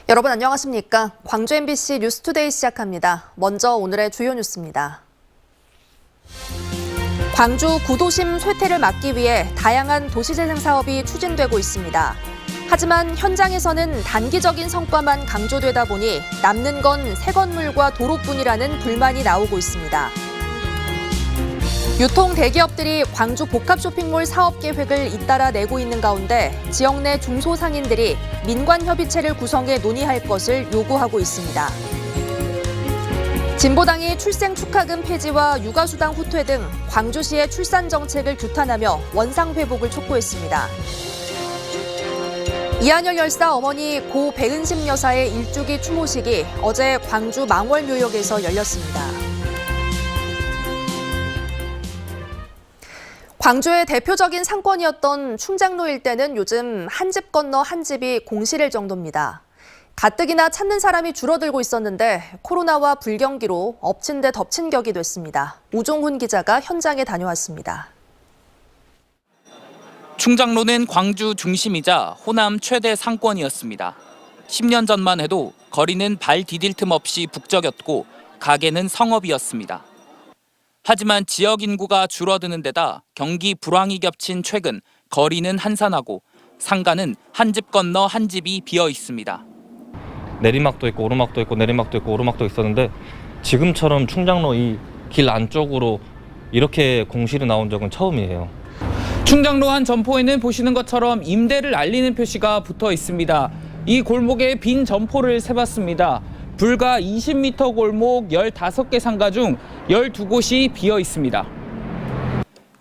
여러분 안녕하십니까? 광주 MBC 뉴스투데이 시작합니다. 먼저 오늘의 주요 뉴스입니다. 광주 구도심 쇠퇴를 막기 위해 다양한 도시재생 사업이 추진되고 있습니다. 하지만 현장에서는 단기적인 성과만 강조되다 보니 남는 건 새 건물과 도로뿐이라는 불만이 나오고 있습니다. 유통 대기업들이 광주 복합 쇼핑몰 사업 계획을 잇따라 내고 있는 가운데 지역 내 중소상인들이 민관협의체를 구성해 논의할 것을 요구하고 있습니다. 진보당이 출생 축하금 폐지와 육아수당 후퇴 등 광주시의 출산 정책을 규탄하며 원상 회복을 촉구했습니다. 이한열 열사 어머니 고 배은심 여사의 일주기 추모식이 어제 광주 망월묘역에서 열렸습니다. 광주의 대표적인 상권이었던 충장로 일대는 요즘 한 집 건너 한 집이 공실일 정도입니다. 가뜩이나 찾는 사람이 줄어들고 있었는데 코로나와 불경기로 엎친 데 덮친 격이 됐습니다. 우종훈 기자가 현장에 다녀왔습니다. 충장로는 광주 중심이자 호남 최대 상권이었습니다. 10년 전만 해도 거리는 발 디딜 틈 없이 북적였고 가게는 성업이었습니다. 하지만 지역 인구가 줄어드는 데다 경기 불황이 겹친 최근 거리는 한산하고 상가는 한 집 건너 한 집이 비어 있습니다. 내리막도 있고 오르막도 있고 내리막도 있고 오르막도 있었는데 지금처럼 충장로 이 길 안쪽으로 이렇게 공실이 나온 적은 처음이에요. 충장로 한 점포에는 보시는 것처럼 임대를 알리는 표시가 붙어 있습니다. 이 골목에 빈 점포를 세봤습니다. 불과 20m 골목 15개 상가 중 12곳이 비어 있습니다.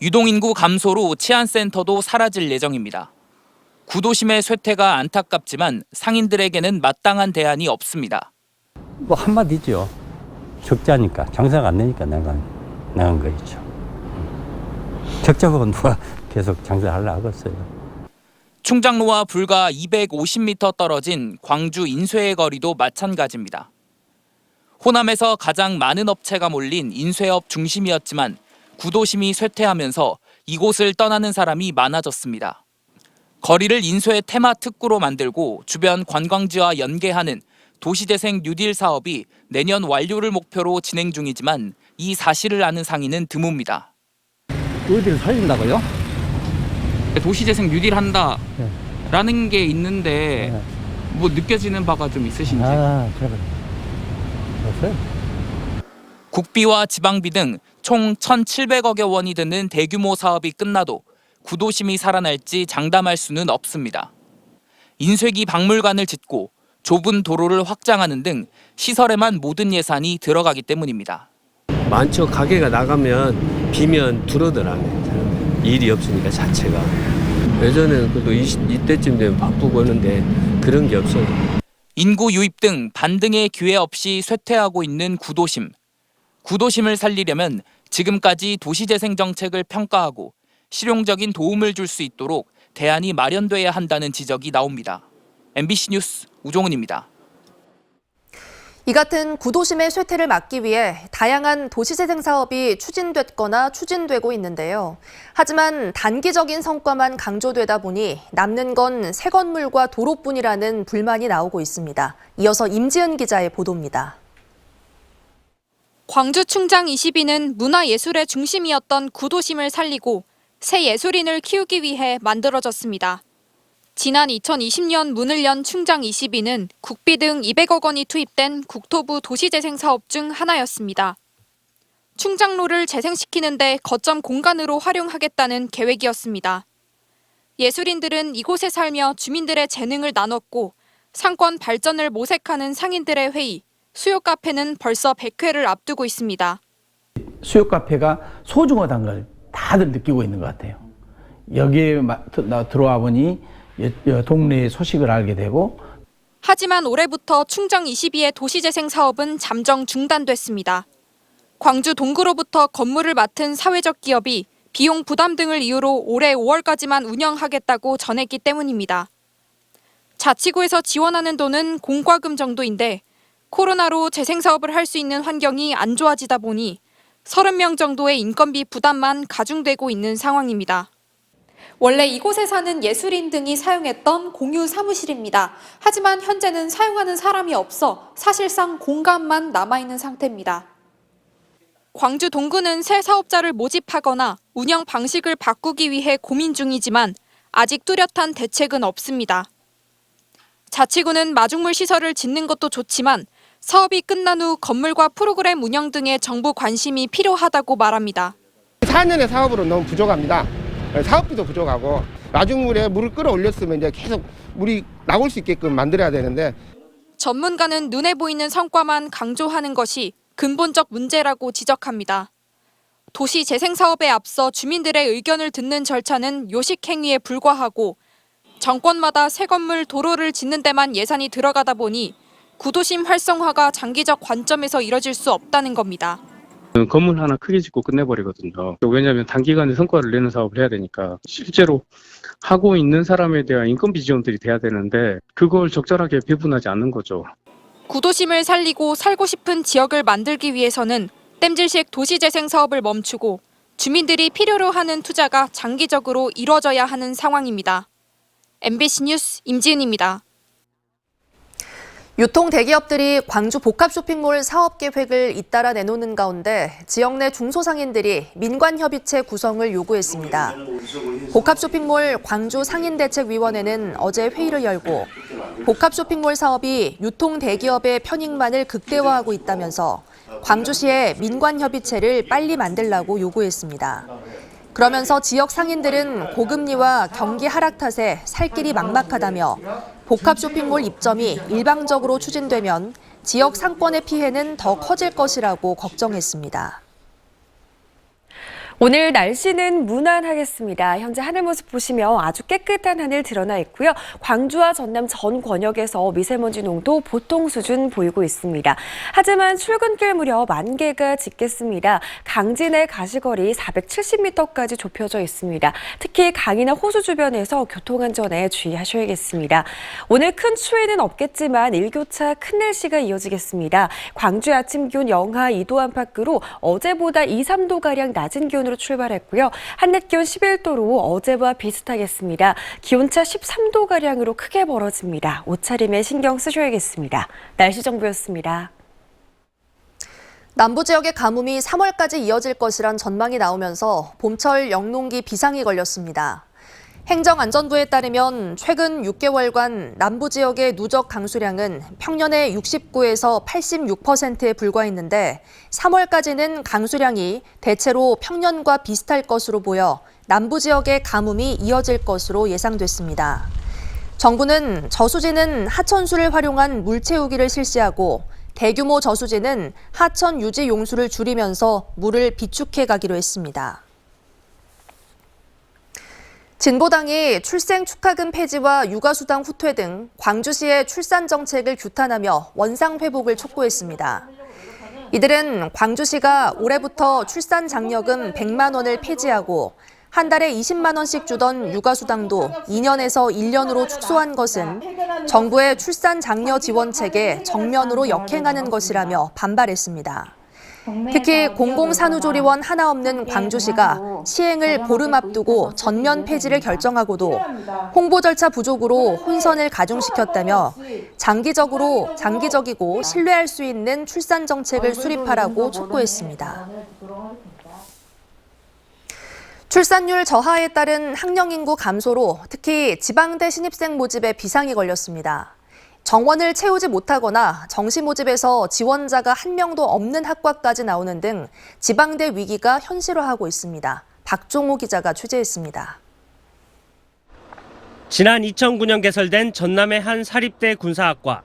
유동인구 감소로 치안센터도 사라질 예정입니다. 구도심의 쇠퇴가 안타깝지만 상인들에게는 마땅한 대안이 없습니다. 뭐 한마디죠. 적자니까 장사가 안 되니까 나간 거겠죠. 적자고 누가 계속 장사하려고 하겠어요. 충장로와 불과 250m 떨어진 광주 인쇄의 거리도 마찬가지입니다. 호남에서 가장 많은 업체가 몰린 인쇄업 중심이었지만 구도심이 쇠퇴하면서 이곳을 떠나는 사람이 많아졌습니다. 거리를 인쇄 테마 특구로 만들고 주변 관광지와 연계하는 도시재생 뉴딜 사업이 내년 완료를 목표로 진행 중이지만 이 사실을 아는 상인은 드뭅니다. 어디를 살린다고요? 도시재생 뉴딜 한다라는 게 있는데 뭐 느껴지는 바가 좀 있으신지? 제가 없어요. 국비와 지방비 등 총 1,700억여 원이 드는 대규모 사업이 끝나도 구도심이 살아날지 장담할 수는 없습니다. 인쇄기 박물관을 짓고 좁은 도로를 확장하는 등 시설에만 모든 예산이 들어가기 때문입니다. 많죠. 가게가 나가면 비면 줄어들어요. 일이 없으니까 자체가. 예전에는 그래도 이때쯤 되면 바쁘고 하는데 그런 게 없어요. 인구 유입 등 반등의 기회 없이 쇠퇴하고 있는 구도심. 구도심을 살리려면 지금까지 도시재생 정책을 평가하고 실용적인 도움을 줄 수 있도록 대안이 마련돼야 한다는 지적이 나옵니다. MBC 뉴스 우종훈입니다. 이 같은 구도심의 쇠퇴를 막기 위해 다양한 도시재생 사업이 추진됐거나 추진되고 있는데요. 하지만 단기적인 성과만 강조되다 보니 남는 건 새 건물과 도로뿐이라는 불만이 나오고 있습니다. 이어서 임지은 기자의 보도입니다. 광주 충장 22는 문화예술의 중심이었던 구도심을 살리고 새 예술인을 키우기 위해 만들어졌습니다. 지난 2020년 문을 연 충장 22는 국비 등 200억 원이 투입된 국토부 도시재생 사업 중 하나였습니다. 충장로를 재생시키는데 거점 공간으로 활용하겠다는 계획이었습니다. 예술인들은 이곳에 살며 주민들의 재능을 나눴고 상권 발전을 모색하는 상인들의 회의, 수요 카페는 벌써 100회를 앞두고 있습니다. 수요 카페가 소중하다는 걸 다들 느끼고 있는 것 같아요. 여기에 들어와 보니 동네의 소식을 알게 되고. 하지만 올해부터 충정 22의 도시재생 사업은 잠정 중단됐습니다. 광주 동구로부터 건물을 맡은 사회적 기업이 비용 부담 등을 이유로 올해 5월까지만 운영하겠다고 전했기 때문입니다. 자치구에서 지원하는 돈은 공과금 정도인데 코로나로 재생사업을 할 수 있는 환경이 안 좋아지다 보니 30명 정도의 인건비 부담만 가중되고 있는 상황입니다. 원래 이곳에 사는 예술인 등이 사용했던 공유 사무실입니다. 하지만 현재는 사용하는 사람이 없어 사실상 공간만 남아있는 상태입니다. 광주 동구는 새 사업자를 모집하거나 운영 방식을 바꾸기 위해 고민 중이지만 아직 뚜렷한 대책은 없습니다. 자치구는 마중물 시설을 짓는 것도 좋지만 사업이 끝난 후 건물과 프로그램 운영 등의 정부 관심이 필요하다고 말합니다. 4년의 사업으로 너무 부족합니다. 사업비도 부족하고 마중물에 물을 끌어올렸으면 이제 계속 물이 나올 수 있게끔 만들어야 되는데 전문가는 눈에 보이는 성과만 강조하는 것이 근본적 문제라고 지적합니다. 도시 재생 사업에 앞서 주민들의 의견을 듣는 절차는 요식 행위에 불과하고 정권마다 새 건물 도로를 짓는 데만 예산이 들어가다 보니 구도심 활성화가 장기적 관점에서 이뤄질 수 없다는 겁니다. 건물 하나 크게 짓고 끝내버리거든요. 왜냐하면 단기간에 성과를 내는 사업을 해야 되니까 실제로 하고 있는 사람에 대한 인건비 지원들이 돼야 되는데 그걸 적절하게 배분하지 않는 거죠. 구도심을 살리고 살고 싶은 지역을 만들기 위해서는 땜질식 도시재생 사업을 멈추고 주민들이 필요로 하는 투자가 장기적으로 이뤄져야 하는 상황입니다. MBC 뉴스 임지은입니다. 유통 대기업들이 광주 복합 쇼핑몰 사업 계획을 잇따라 내놓는 가운데 지역 내 중소상인들이 민관협의체 구성을 요구했습니다. 복합 쇼핑몰 광주 상인대책위원회는 어제 회의를 열고 복합 쇼핑몰 사업이 유통 대기업의 편익만을 극대화하고 있다면서 광주시에 민관협의체를 빨리 만들라고 요구했습니다. 그러면서 지역 상인들은 고금리와 경기 하락 탓에 살 길이 막막하다며 복합 쇼핑몰 입점이 일방적으로 추진되면 지역 상권의 피해는 더 커질 것이라고 걱정했습니다. 오늘 날씨는 무난하겠습니다. 현재 하늘 모습 보시면 아주 깨끗한 하늘 드러나 있고요. 광주와 전남 전 권역에서 미세먼지 농도 보통 수준 보이고 있습니다. 하지만 출근길 무렵 안개가 짙겠습니다. 강진의 가시거리 470m까지 좁혀져 있습니다. 특히 강이나 호수 주변에서 교통안전에 주의하셔야겠습니다. 오늘 큰 추위는 없겠지만 일교차 큰 날씨가 이어지겠습니다. 광주의 아침 기온 영하 2도 안팎으로 어제보다 2, 3도가량 낮은 기온으로 출발했고요. 한낮 기온 11도로 어제와 비슷하겠습니다. 기온차 13도가량으로 크게 벌어집니다. 옷차림에 신경 쓰셔야겠습니다. 날씨 정보였습니다. 남부 지역의 가뭄이 3월까지 이어질 것이란 전망이 나오면서 봄철 영농기 비상이 걸렸습니다. 행정안전부에 따르면 최근 6개월간 남부 지역의 누적 강수량은 평년의 69에서 86%에 불과했는데 3월까지는 강수량이 대체로 평년과 비슷할 것으로 보여 남부 지역의 가뭄이 이어질 것으로 예상됐습니다. 정부는 저수지는 하천수를 활용한 물 채우기를 실시하고 대규모 저수지는 하천 유지 용수를 줄이면서 물을 비축해 가기로 했습니다. 진보당이 출생 축하금 폐지와 육아수당 후퇴 등 광주시의 출산 정책을 규탄하며 원상 회복을 촉구했습니다. 이들은 광주시가 올해부터 출산 장려금 100만 원을 폐지하고 한 달에 20만 원씩 주던 육아수당도 2년에서 1년으로 축소한 것은 정부의 출산 장려 지원책에 정면으로 역행하는 것이라며 반발했습니다. 특히 공공산후조리원 하나 없는 광주시가 시행을 보름 앞두고 전면 폐지를 결정하고도 홍보 절차 부족으로 혼선을 가중시켰다며 장기적이고 신뢰할 수 있는 출산 정책을 수립하라고 촉구했습니다. 출산율 저하에 따른 학령 인구 감소로 특히 지방대 신입생 모집에 비상이 걸렸습니다. 정원을 채우지 못하거나 정시 모집에서 지원자가 한 명도 없는 학과까지 나오는 등 지방대 위기가 현실화하고 있습니다. 박종호 기자가 취재했습니다. 지난 2009년 개설된 전남의 한 사립대 군사학과.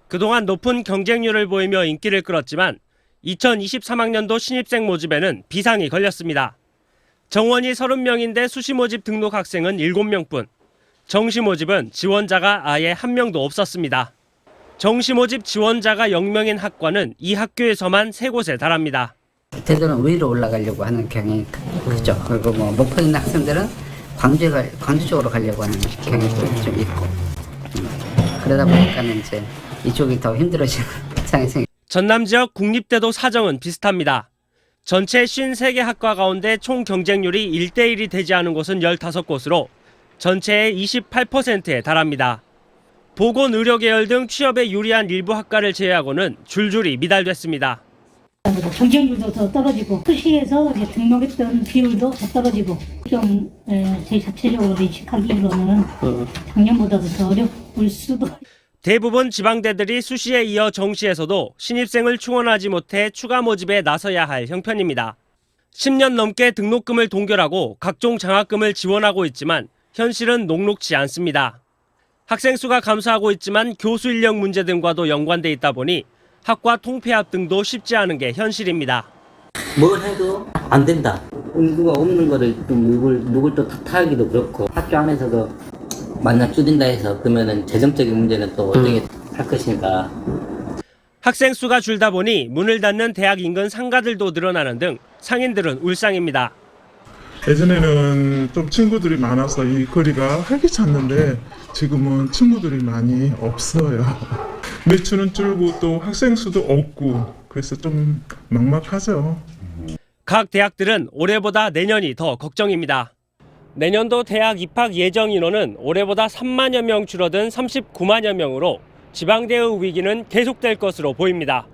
그동안 높은 경쟁률을 보이며 인기를 끌었지만 2023학년도 신입생 모집에는 비상이 걸렸습니다. 정원이 30명인데 수시 모집 등록 학생은 7명뿐. 정시 모집은 지원자가 아예 한 명도 없었습니다. 정시 모집 지원자가 0명인 학과는 이 학교에서만 3곳에 달합니다. 대도는 위로 올라가려고 하는 경향이 크죠. 그리고 목포 있는 학생들은 광주 쪽으로 가려고 하는 경향도 좀 있고. 그러다 보니까는 이제 이쪽이 더 힘들어지는 상황이 생깁니다. 전남 지역 국립대도 사정은 비슷합니다. 전체 53개 학과 가운데 총 경쟁률이 1대1이 되지 않은 곳은 15곳으로 전체의 28%에 달합니다. 보건, 의료 계열 등 취업에 유리한 일부 학과를 제외하고는 줄줄이 미달됐습니다. 경쟁률도 더 떨어지고 수시에서 등록했던 비율도 더 떨어지고 좀 제 자체적으로 인식하기로는 작년보다도 더 어려울 수도. 대부분 지방대들이 수시에 이어 정시에서도 신입생을 충원하지 못해 추가 모집에 나서야 할 형편입니다. 10년 넘게 등록금을 동결하고 각종 장학금을 지원하고 있지만 현실은 녹록지 않습니다. 학생 수가 감소하고 있지만 교수 인력 문제 등과도 연관돼 있다 보니 학과 통폐합 등도 쉽지 않은 게 현실입니다. 뭘 해도 안 된다. 응구가 없는 거를 누굴 또 탓하기도 그렇고 학교 안에서도 만약 줄인다 해서 그러면은 재정적인 문제는 또 어떻게 할 것인가. 학생 수가 줄다 보니 문을 닫는 대학 인근 상가들도 늘어나는 등 상인들은 울상입니다. 예전에는 좀 친구들이 많아서 이 거리가 활기찼는데 지금은 친구들이 많이 없어요. 매출은 줄고 또 학생 수도 없고 그래서 좀 막막하죠. 각 대학들은 올해보다 내년이 더 걱정입니다. 내년도 대학 입학 예정 인원은 올해보다 3만여 명 줄어든 39만여 명으로 지방대의 위기는 계속될 것으로 보입니다.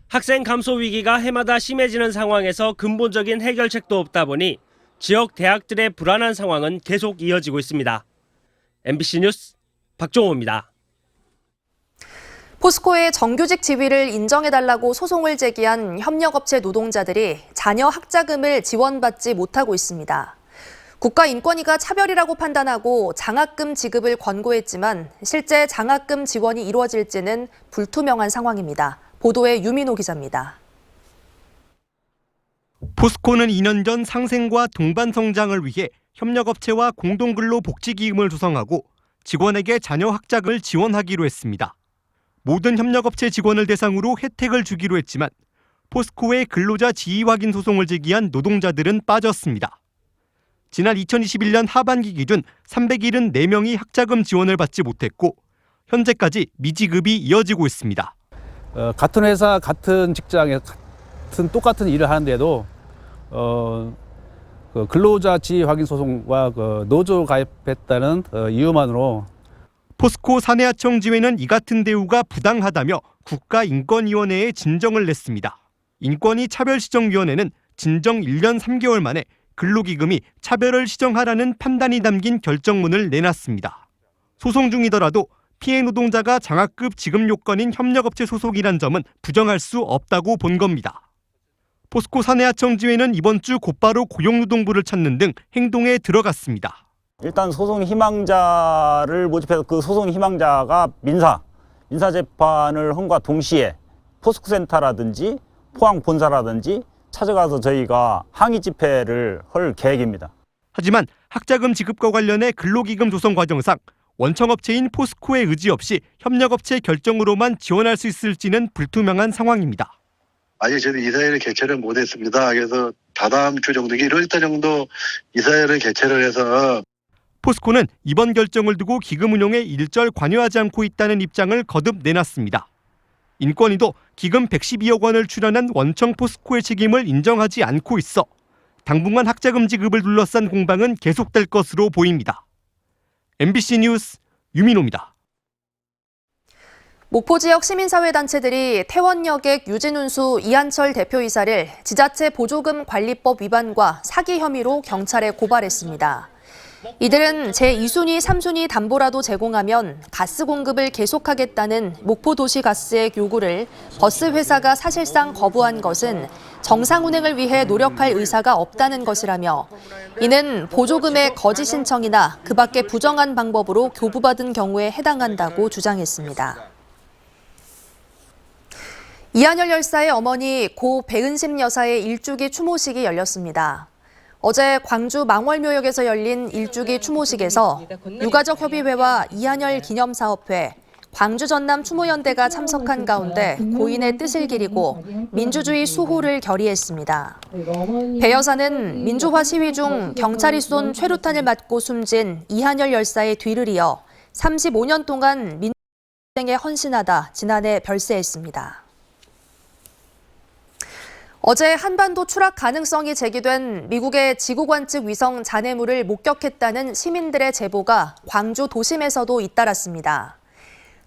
학생 감소 위기가 해마다 심해지는 상황에서 근본적인 해결책도 없다 보니 지역 대학들의 불안한 상황은 계속 이어지고 있습니다. MBC 뉴스 박종호입니다. 포스코의 정규직 지위를 인정해달라고 소송을 제기한 협력업체 노동자들이 자녀 학자금을 지원받지 못하고 있습니다. 국가인권위가 차별이라고 판단하고 장학금 지급을 권고했지만 실제 장학금 지원이 이루어질지는 불투명한 상황입니다. 보도에 유민호 기자입니다. 포스코는 2년 전 상생과 동반 성장을 위해 협력업체와 공동근로복지기금을 조성하고 직원에게 자녀 학자금을 지원하기로 했습니다. 모든 협력업체 직원을 대상으로 혜택을 주기로 했지만 포스코의 근로자 지위 확인 소송을 제기한 노동자들은 빠졌습니다. 지난 2021년 하반기 기준 374명이 학자금 지원을 받지 못했고 현재까지 미지급이 이어지고 있습니다. 같은 회사, 같은 직장에 똑같은 일을 하는데도 그 근로자 지위 확인 소송과 노조 가입했다는 이유만으로 포스코 사내하청 지회는 이 같은 대우가 부당하다며 국가인권위원회에 진정을 냈습니다. 인권위차별시정위원회는 진정 1년 3개월 만에 근로기금이 차별을 시정하라는 판단이 담긴 결정문을 내놨습니다. 소송 중이더라도 피해 노동자가 장학금 지급 요건인 협력업체 소속이란 점은 부정할 수 없다고 본 겁니다. 포스코 사내하청 지회는 이번 주 곧바로 고용노동부를 찾는 등 행동에 들어갔습니다. 일단 소송 희망자를 모집해서 그 소송 희망자가 민사재판을 함과 동시에 포스코센터라든지 포항 본사라든지 찾아가서 저희가 항의 집회를 할 계획입니다. 하지만 학자금 지급과 관련해 근로기금 조성 과정상 원청업체인 포스코의 의지 없이 협력업체 결정으로만 지원할 수 있을지는 불투명한 상황입니다. 아직 저희는 이사회를 개최를 못했습니다. 그래서 다다음 주 정도, 1월달 정도 이사회를 개최를 해서 포스코는 이번 결정을 두고 기금 운용에 일절 관여하지 않고 있다는 입장을 거듭 내놨습니다. 인권위도 기금 112억 원을 출연한 원청 포스코의 책임을 인정하지 않고 있어 당분간 학자금 지급을 둘러싼 공방은 계속될 것으로 보입니다. MBC 뉴스 유민호입니다. 목포 지역 시민사회단체들이 태원여객 유진운수 이한철 대표이사를 지자체 보조금 관리법 위반과 사기 혐의로 경찰에 고발했습니다. 이들은 제2순위, 3순위 담보라도 제공하면 가스 공급을 계속하겠다는 목포도시가스의 요구를 버스 회사가 사실상 거부한 것은 정상 운행을 위해 노력할 의사가 없다는 것이라며 이는 보조금의 거짓 신청이나 그 밖의 부정한 방법으로 교부받은 경우에 해당한다고 주장했습니다. 이한열 열사의 어머니 고 배은심 여사의 일주기 추모식이 열렸습니다. 어제 광주 망월묘역에서 열린 일주기 추모식에서 유가족 협의회와 이한열 기념사업회, 광주 전남 추모연대가 참석한 가운데 고인의 뜻을 기리고 민주주의 수호를 결의했습니다. 배 여사는 민주화 시위 중 경찰이 쏜 최루탄을 맞고 숨진 이한열 열사의 뒤를 이어 35년 동안 민주행에 헌신하다 지난해 별세했습니다. 어제 한반도 추락 가능성이 제기된 미국의 지구관측 위성 잔해물을 목격했다는 시민들의 제보가 광주 도심에서도 잇따랐습니다.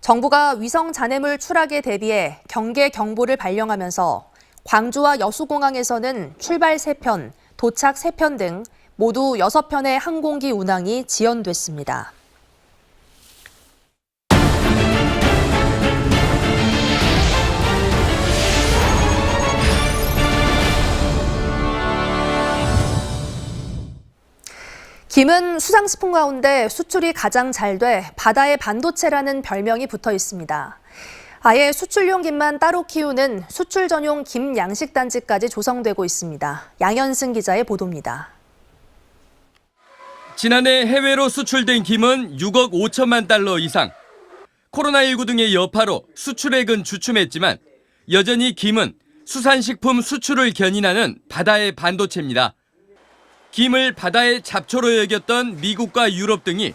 정부가 위성 잔해물 추락에 대비해 경계 경보를 발령하면서 광주와 여수공항에서는 출발 3편, 도착 3편 등 모두 6편의 항공기 운항이 지연됐습니다. 김은 수상식품 가운데 수출이 가장 잘 돼 바다의 반도체라는 별명이 붙어 있습니다. 아예 수출용 김만 따로 키우는 수출 전용 김 양식단지까지 조성되고 있습니다. 양현승 기자의 보도입니다. 지난해 해외로 수출된 김은 6억 5천만 달러 이상. 코로나19 등의 여파로 수출액은 주춤했지만 여전히 김은 수산식품 수출을 견인하는 바다의 반도체입니다. 김을 바다의 잡초로 여겼던 미국과 유럽 등이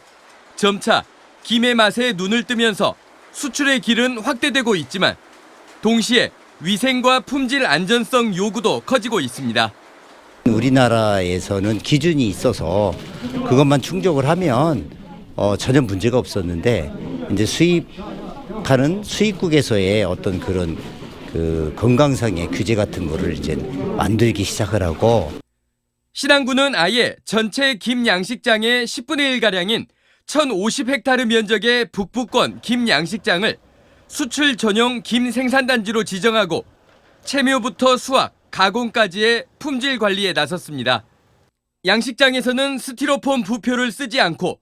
점차 김의 맛에 눈을 뜨면서 수출의 길은 확대되고 있지만 동시에 위생과 품질 안전성 요구도 커지고 있습니다. 우리나라에서는 기준이 있어서 그것만 충족을 하면 전혀 문제가 없었는데 이제 수입하는 수입국에서의 어떤 그런 그 건강상의 규제 같은 거를 이제 만들기 시작을 하고. 신안군은 아예 전체 김 양식장의 10분의 1가량인 1,050헥타르 면적의 북부권 김 양식장을 수출 전용 김 생산단지로 지정하고 채묘부터 수확, 가공까지의 품질 관리에 나섰습니다. 양식장에서는 스티로폼 부표를 쓰지 않고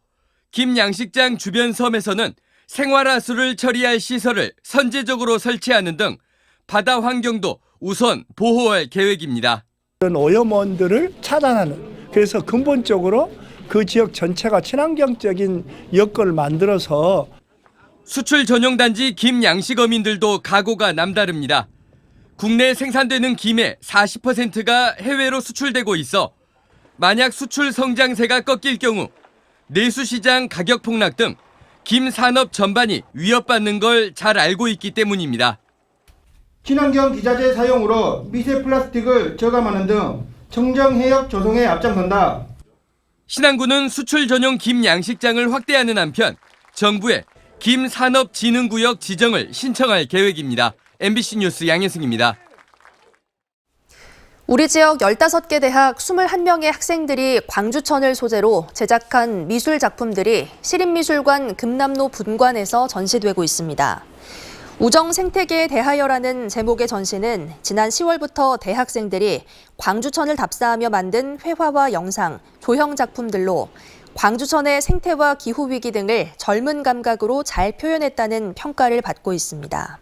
김 양식장 주변 섬에서는 생활하수를 처리할 시설을 선제적으로 설치하는 등 바다 환경도 우선 보호할 계획입니다. 오염원들을 차단하는, 그래서 근본적으로 그 지역 전체가 친환경적인 여건을 만들어서 수출 전용 단지 김 양식어민들도 각오가 남다릅니다. 국내 생산되는 김의 40%가 해외로 수출되고 있어 만약 수출 성장세가 꺾일 경우 내수시장 가격 폭락 등 김 산업 전반이 위협받는 걸 잘 알고 있기 때문입니다. 친환경 기자재 사용으로 미세 플라스틱을 저감하는 등 청정 해역 조성에 앞장선다. 신안군은 수출 전용 김 양식장을 확대하는 한편 정부에 김 산업진흥구역 지정을 신청할 계획입니다. MBC 뉴스 양혜승입니다. 우리 지역 15개 대학 21명의 학생들이 광주천을 소재로 제작한 미술 작품들이 시립미술관 금남로 분관에서 전시되고 있습니다. 우정 생태계에 대하여라는 제목의 전시는 지난 10월부터 대학생들이 광주천을 답사하며 만든 회화와 영상, 조형 작품들로 광주천의 생태와 기후 위기 등을 젊은 감각으로 잘 표현했다는 평가를 받고 있습니다.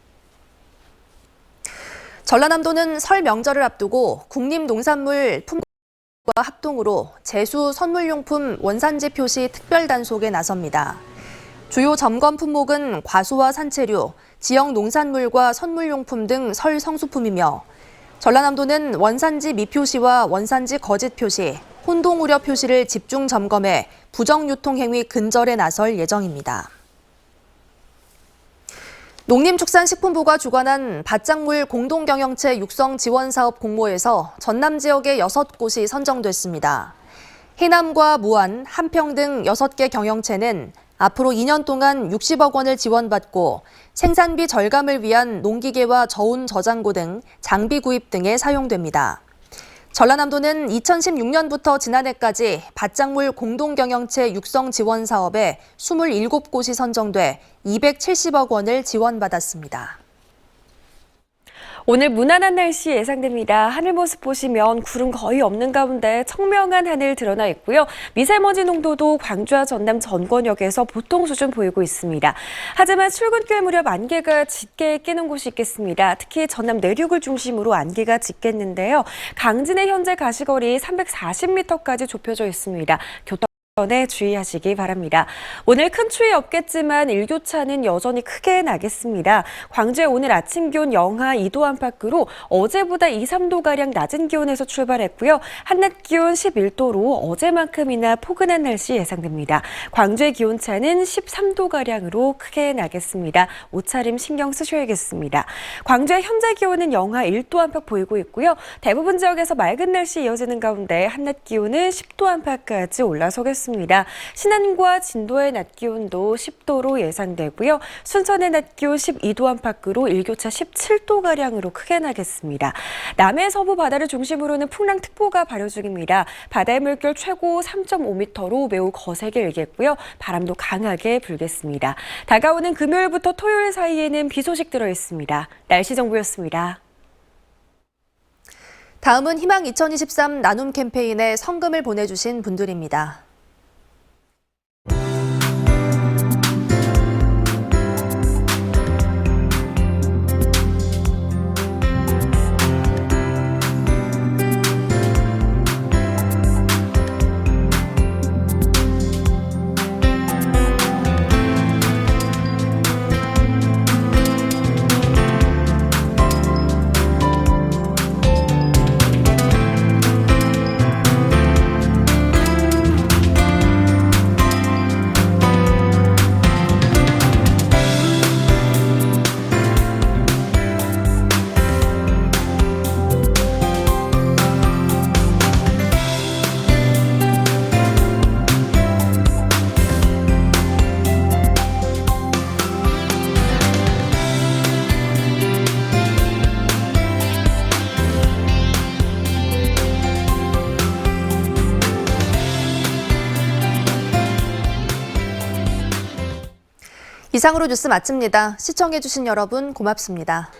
전라남도는 설 명절을 앞두고 국립농산물 품목과 합동으로 제수 선물용품 원산지 표시 특별 단속에 나섭니다. 주요 점검 품목은 과수와 산채류, 지역 농산물과 선물용품 등 설 성수품이며 전라남도는 원산지 미표시와 원산지 거짓 표시, 혼동 우려 표시를 집중 점검해 부정 유통 행위 근절에 나설 예정입니다. 농림축산식품부가 주관한 밭작물 공동경영체 육성 지원 사업 공모에서 전남 지역의 6곳이 선정됐습니다. 해남과 무안, 한평 등 6개 경영체는 앞으로 2년 동안 60억 원을 지원받고 생산비 절감을 위한 농기계와 저온 저장고 등 장비 구입 등에 사용됩니다. 전라남도는 2016년부터 지난해까지 밭작물 공동경영체 육성 지원 사업에 27곳이 선정돼 270억 원을 지원받았습니다. 오늘 무난한 날씨 예상됩니다. 하늘 모습 보시면 구름 거의 없는 가운데 청명한 하늘 드러나 있고요. 미세먼지 농도도 광주와 전남 전권역에서 보통 수준 보이고 있습니다. 하지만 출근길 무렵 안개가 짙게 끼는 곳이 있겠습니다. 특히 전남 내륙을 중심으로 안개가 짙겠는데요. 강진의 현재 가시거리 340m까지 좁혀져 있습니다. 에 주의하시기 바랍니다. 오늘 큰 추위 없겠지만 일교차는 여전히 크게 나겠습니다. 광주의 오늘 아침 기온 영하 2도 안팎으로 어제보다 2, 3도가량 낮은 기온에서 출발했고요. 한낮 기온 11도로 어제만큼이나 포근한 날씨 예상됩니다. 광주의 기온차는 13도가량으로 크게 나겠습니다. 옷차림 신경 쓰셔야겠습니다. 광주의 현재 기온은 영하 1도 안팎 보이고 있고요. 대부분 지역에서 맑은 날씨 이어지는 가운데 한낮 기온은 10도 안팎까지 올라서겠습니다. 신안과 진도의 낮 기온도 10도로 예상되고요. 순천의 낮 기온 12도 안팎으로 일교차 17도가량으로 크게 나겠습니다. 남해 서부 바다를 중심으로는 풍랑특보가 발효 중입니다. 바다의 물결 최고 3.5m로 매우 거세게 일겠고요. 바람도 강하게 불겠습니다. 다가오는 금요일부터 토요일 사이에는 비 소식 들어있습니다. 날씨 정보였습니다. 다음은 희망 2023 나눔 캠페인에 성금을 보내주신 분들입니다. 이상으로 뉴스 마칩니다. 시청해주신 여러분 고맙습니다.